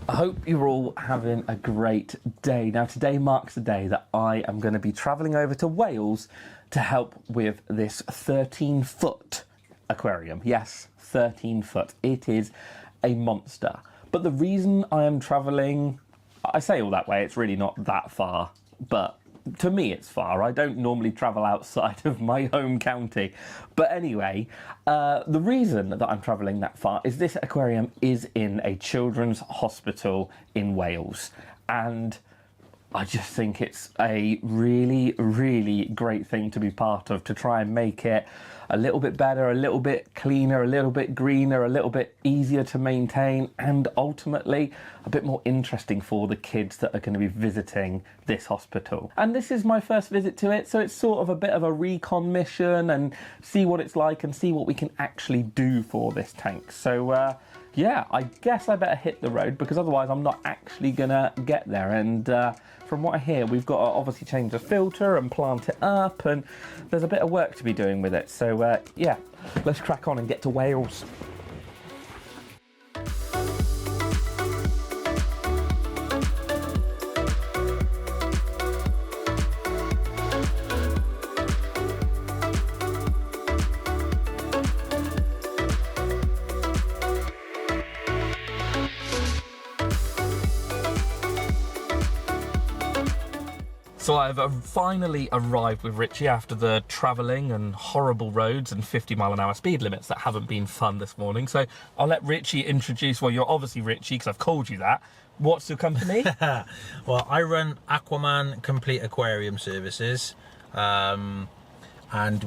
I hope you're all having a great day. Now, today marks the day that I am going to be travelling over to Wales to help with this 13-foot aquarium. Yes, 13 foot. It is a monster. But the reason I am travelling, I say all that way, it's really not that far, but to me it's far. I don't normally travel outside of my home county. But anyway, the reason that I'm travelling that far is this aquarium is in a children's hospital in Wales. And I just think it's a really, really great thing to be part of, to try and make it a little bit better, a little bit cleaner, a little bit greener, a little bit easier to maintain, and ultimately a bit more interesting for the kids that are going to be visiting this hospital. And this is my first visit to it, so it's sort of a bit of a recon mission and see what it's like and see what we can actually do for this tank. So yeah, I guess I better hit the road because otherwise I'm not actually gonna get there. And from what I hear, we've got to obviously change the filter and plant it up, and there's a bit of work to be doing with it. So yeah, let's crack on and get to Wales. So I've finally arrived with Ritchie after the travelling and horrible roads and 50-mile-an-hour speed limits that haven't been fun this morning. So I'll let Ritchie introduce, well, you're obviously Ritchie because I've called you that. What's your company? Well, I run Aquaman Complete Aquarium Services. And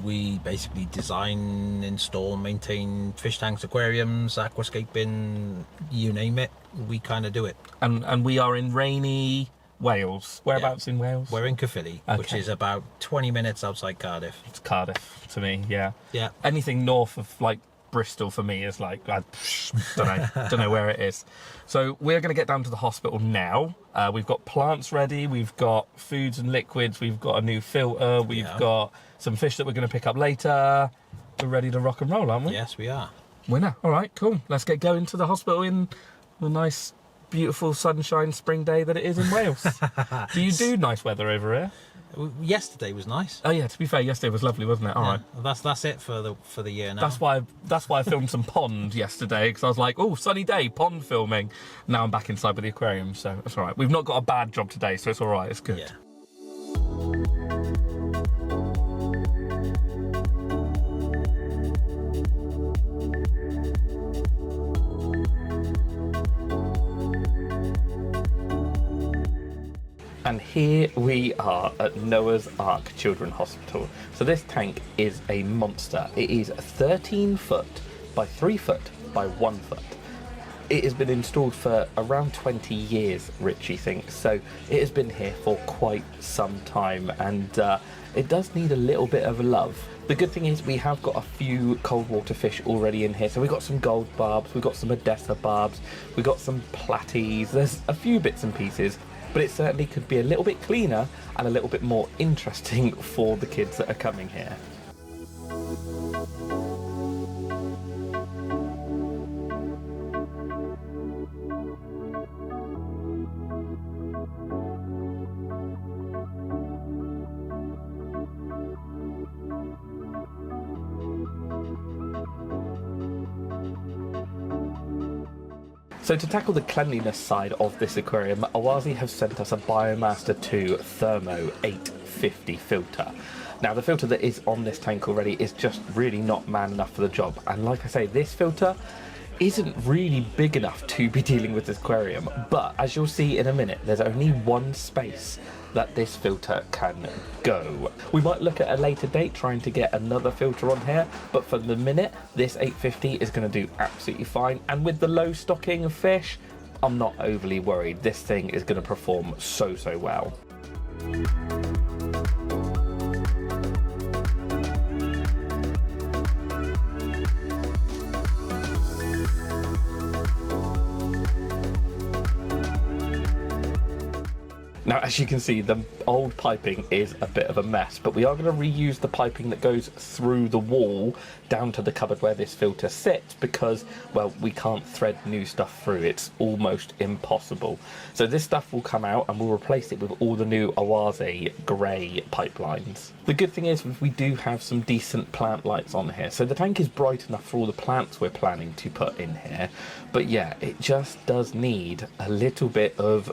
we basically design, install, maintain fish tanks, aquariums, aquascaping, you name it. We kind of do it. And we are in rainy Wales. Whereabouts in Wales? We're in Caerphilly, okay, which is about 20 minutes outside Cardiff. It's Cardiff to me, yeah. Yeah. Anything north of like Bristol for me is like, I don't know where it is. So we're going to get down to the hospital now. We've got plants ready, we've got foods and liquids, we've got a new filter, we've got some fish that we're going to pick up later. We're ready to rock and roll, aren't we? Yes, we are. Winner. All right, cool. Let's get going to the hospital in the nice, beautiful sunshine spring day that it is in Wales. Do you do nice weather over here? Yesterday was nice. Oh yeah, to be fair, yesterday was lovely, wasn't it? All right. Well, that's it for the year now. That's why I filmed some pond yesterday, because I was like, oh, sunny day, pond filming. Now I'm back inside with the aquarium, so that's all right. We've not got a bad job today, so it's all right. It's good. Yeah. And here we are at Noah's Ark Children's Hospital. So this tank is a monster. It is 13 foot by 3 foot by 1 foot. It has been installed for around 20 years, Ritchie thinks. So it has been here for quite some time, and it does need a little bit of love. The good thing is we have got a few cold water fish already in here. So we've got some gold barbs, we've got some Odessa barbs, we've got some platies. There's a few bits and pieces, but it certainly could be a little bit cleaner and a little bit more interesting for the kids that are coming here. So to tackle the cleanliness side of this aquarium, Awazi have sent us a Biomaster 2 Thermo 850 filter. Now the filter that is on this tank already is just really not man enough for the job, and like I say, this filter isn't really big enough to be dealing with this aquarium, but as you'll see in a minute, there's only one space that this filter can go. We might look at a later date trying to get another filter on here, but for the minute, this 850 is going to do absolutely fine, and with the low stocking of fish, I'm not overly worried. This thing is going to perform so well. Now, as you can see, the old piping is a bit of a mess, but we are going to reuse the piping that goes through the wall down to the cupboard where this filter sits because, well, we can't thread new stuff through. It's almost impossible. So this stuff will come out and we'll replace it with all the new Awaze grey pipelines. The good thing is we do have some decent plant lights on here, so the tank is bright enough for all the plants we're planning to put in here. But yeah, it just does need a little bit of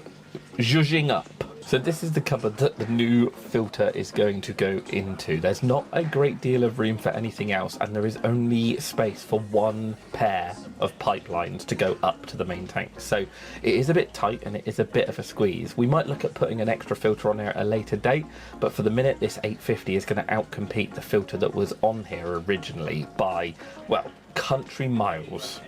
zhuzhing up. So this is the cupboard that the new filter is going to go into. There's not a great deal of room for anything else, and there is only space for one pair of pipelines to go up to the main tank. So it is a bit tight and it is a bit of a squeeze. We might look at putting an extra filter on here at a later date, but for the minute this 850 is going to outcompete the filter that was on here originally by, well, country miles.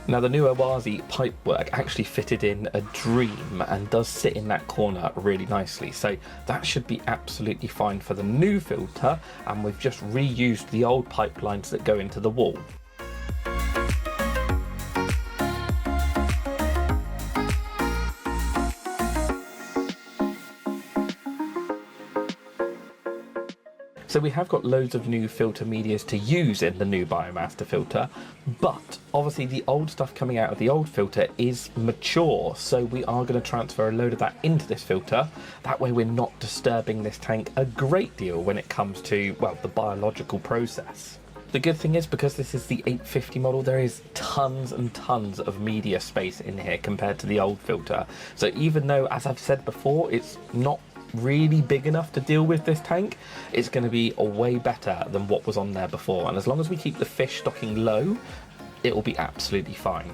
Now the new Awaze pipework actually fitted in a dream and does sit in that corner really nicely, so that should be absolutely fine for the new filter, and we've just reused the old pipelines that go into the wall. So we have got loads of new filter medias to use in the new Biomaster filter, but obviously the old stuff coming out of the old filter is mature, so we are going to transfer a load of that into this filter. That way we're not disturbing this tank a great deal when it comes to, well, the biological process. The good thing is, because this is the 850 model, there is tons and tons of media space in here compared to the old filter. So even though, as I've said before, it's not really big enough to deal with this tank, it's going to be way better than what was on there before, and as long as we keep the fish stocking low, it will be absolutely fine.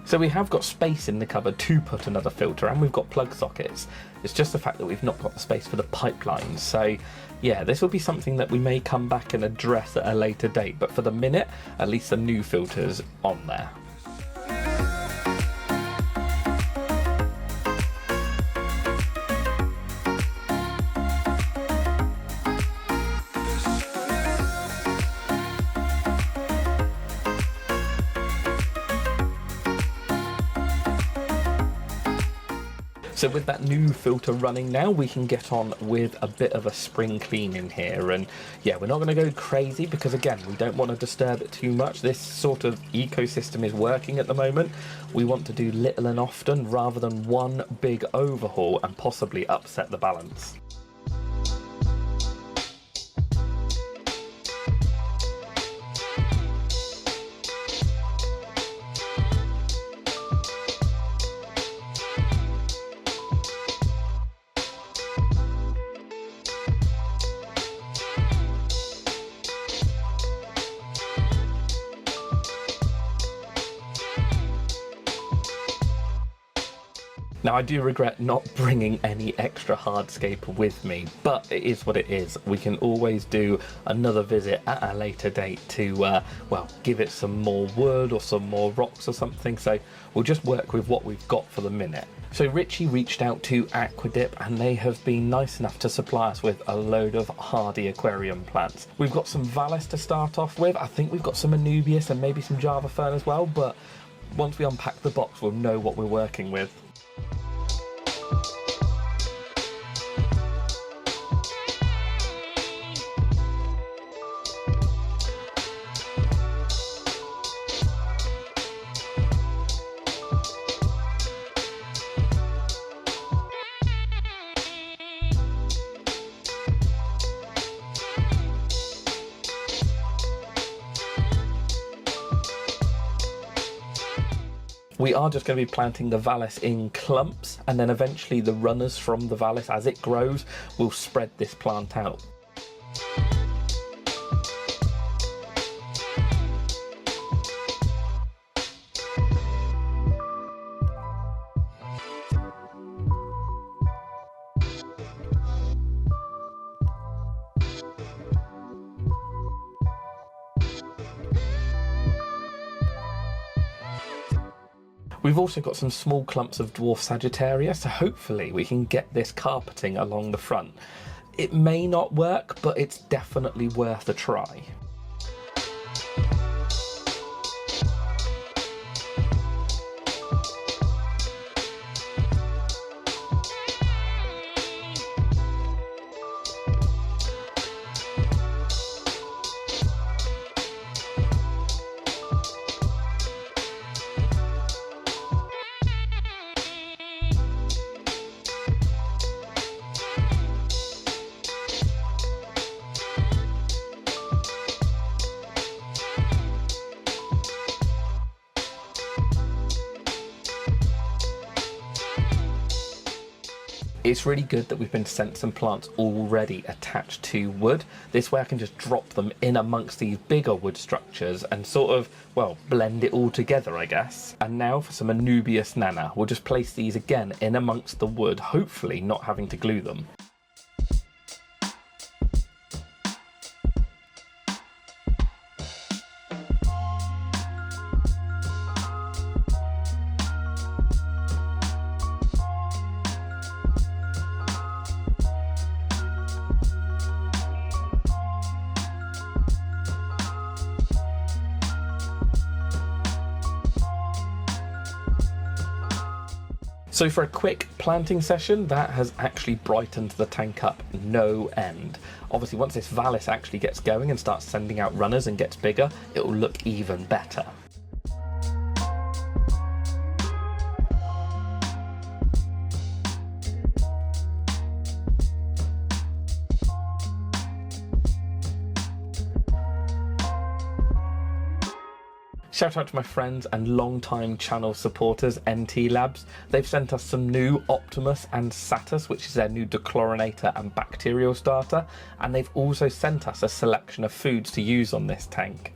So we have got space in the cupboard to put another filter, and we've got plug sockets. It's just the fact that we've not got the space for the pipelines. So yeah, this will be something that we may come back and address at a later date, but for the minute, at least the new filter's on there. So with that new filter running now, we can get on with a bit of a spring clean in here. And yeah, we're not going to go crazy because, again, we don't want to disturb it too much. This sort of ecosystem is working at the moment. We want to do little and often rather than one big overhaul and possibly upset the balance. Now, I do regret not bringing any extra hardscape with me, but it is what it is. We can always do another visit at a later date to, well, give it some more wood or some more rocks or something, so we'll just work with what we've got for the minute. So Ritchie reached out to Aquatic, and they have been nice enough to supply us with a load of hardy aquarium plants. We've got some Vallis to start off with. I think we've got some Anubias and maybe some Java Fern as well, but once we unpack the box, we'll know what we're working with. We are just going to be planting the Vallis in clumps, and then eventually the runners from the Vallis, as it grows, will spread this plant out. We've also got some small clumps of dwarf Sagittaria, so hopefully we can get this carpeting along the front. It may not work, but it's definitely worth a try. It's really good that we've been sent some plants already attached to wood. This way I can just drop them in amongst these bigger wood structures and sort of, well, blend it all together, I guess. And now for some Anubias nana. We'll just place these again in amongst the wood, hopefully not having to glue them. So for a quick planting session, that has actually brightened the tank up no end. Obviously, once this Vallis actually gets going and starts sending out runners and gets bigger, it will look even better. Shout out to my friends and long-time channel supporters, NT Labs. They've sent us some new Optimus and Satus, which is their new dechlorinator and bacterial starter, and they've also sent us a selection of foods to use on this tank.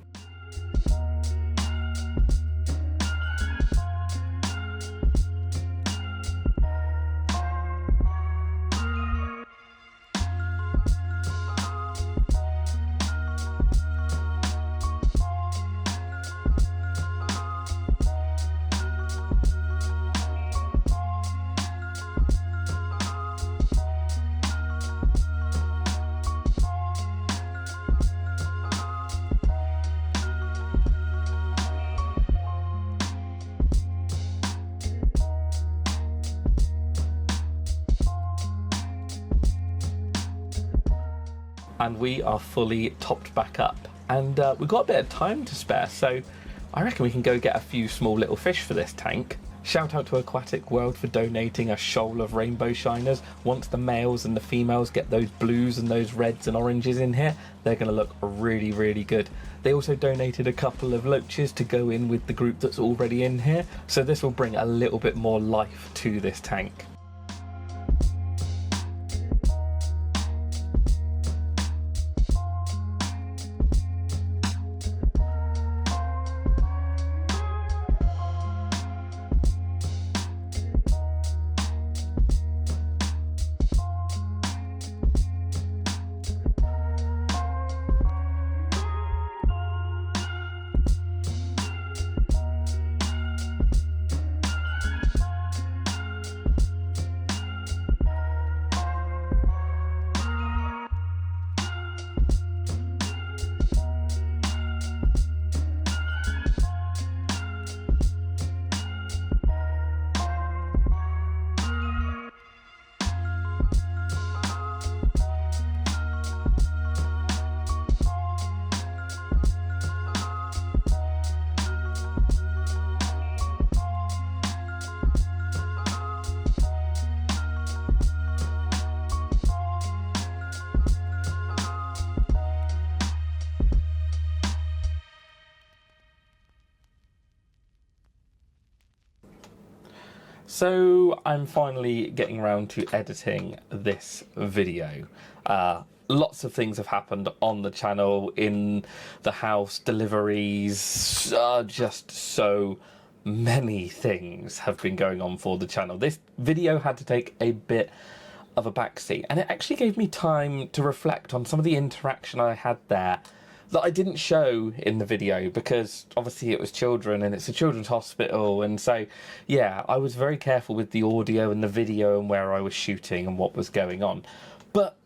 And we are fully topped back up, and we've got a bit of time to spare, so I reckon we can go get a few small little fish for this tank. Shout out to Aquatic World for donating a shoal of rainbow shiners. Once the males and the females get those blues and those reds and oranges in here, they're going to look really, really good. They also donated a couple of loaches to go in with the group that's already in here, so this will bring a little bit more life to this tank. So I'm finally getting around to editing this video. Lots of things have happened on the channel, in the house, deliveries, just so many things have been going on for the channel. This video had to take a bit of a backseat, and it actually gave me time to reflect on some of the interaction I had there that I didn't show in the video because obviously it was children and it's a children's hospital, and so yeah, I was very careful with the audio and the video and where I was shooting and what was going on. But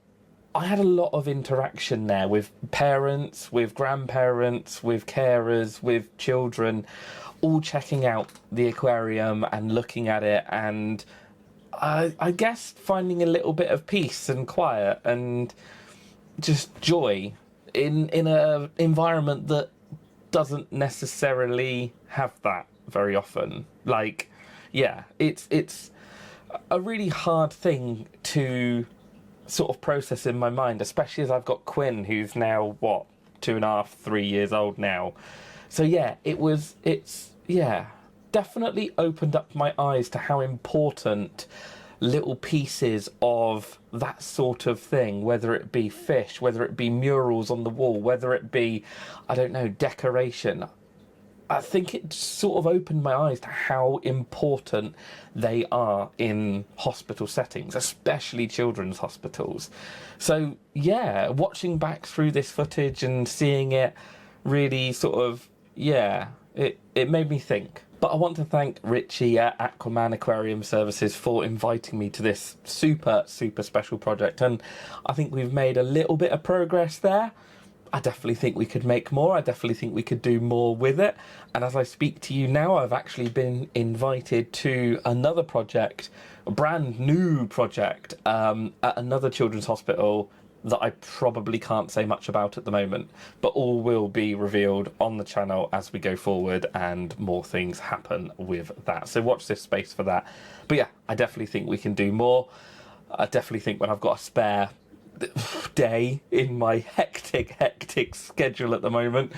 I had a lot of interaction there with parents, with grandparents, with carers, with children, all checking out the aquarium and looking at it, and I guess finding a little bit of peace and quiet and just joy in a environment that doesn't necessarily have that very often. Like, yeah, it's a really hard thing to sort of process in my mind, especially as I've got Quinn, who's now what, 2.5, 3 years old now. So yeah, it's definitely opened up my eyes to how important little pieces of that sort of thing, whether it be fish, whether it be murals on the wall, whether it be, I don't know, decoration. I think it sort of opened my eyes to how important they are in hospital settings, especially children's hospitals. So yeah, watching back through this footage and seeing it really sort of, yeah, it made me think. But I want to thank Ritchie at Aquaman Aquarium Services for inviting me to this super, super special project. And I think we've made a little bit of progress there. I definitely think we could make more. I definitely think we could do more with it. And as I speak to you now, I've actually been invited to another project, a brand new project, at another children's hospital that I probably can't say much about at the moment, but all will be revealed on the channel as we go forward and more things happen with that. So watch this space for that. But yeah, I definitely think we can do more. I definitely think when I've got a spare day in my hectic schedule at the moment,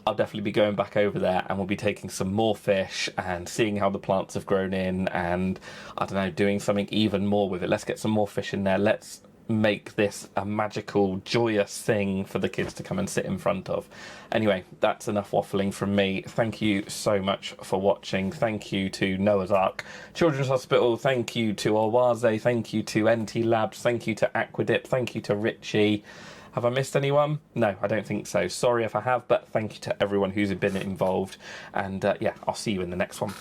I'll definitely be going back over there, and we'll be taking some more fish and seeing how the plants have grown in, and I don't know, doing something even more with it. Let's get some more fish in there. Let's make this a magical, joyous thing for the kids to come and sit in front of. Anyway, that's enough waffling from me. Thank you so much for watching. Thank you to Noah's Ark Children's Hospital. Thank you to Owaze. Thank you to NT Labs. Thank you to Aquatic. Thank you to Ritchie. Have I missed anyone? No, I don't think so. Sorry if I have, but thank you to everyone who's been involved. And yeah, I'll see you in the next one.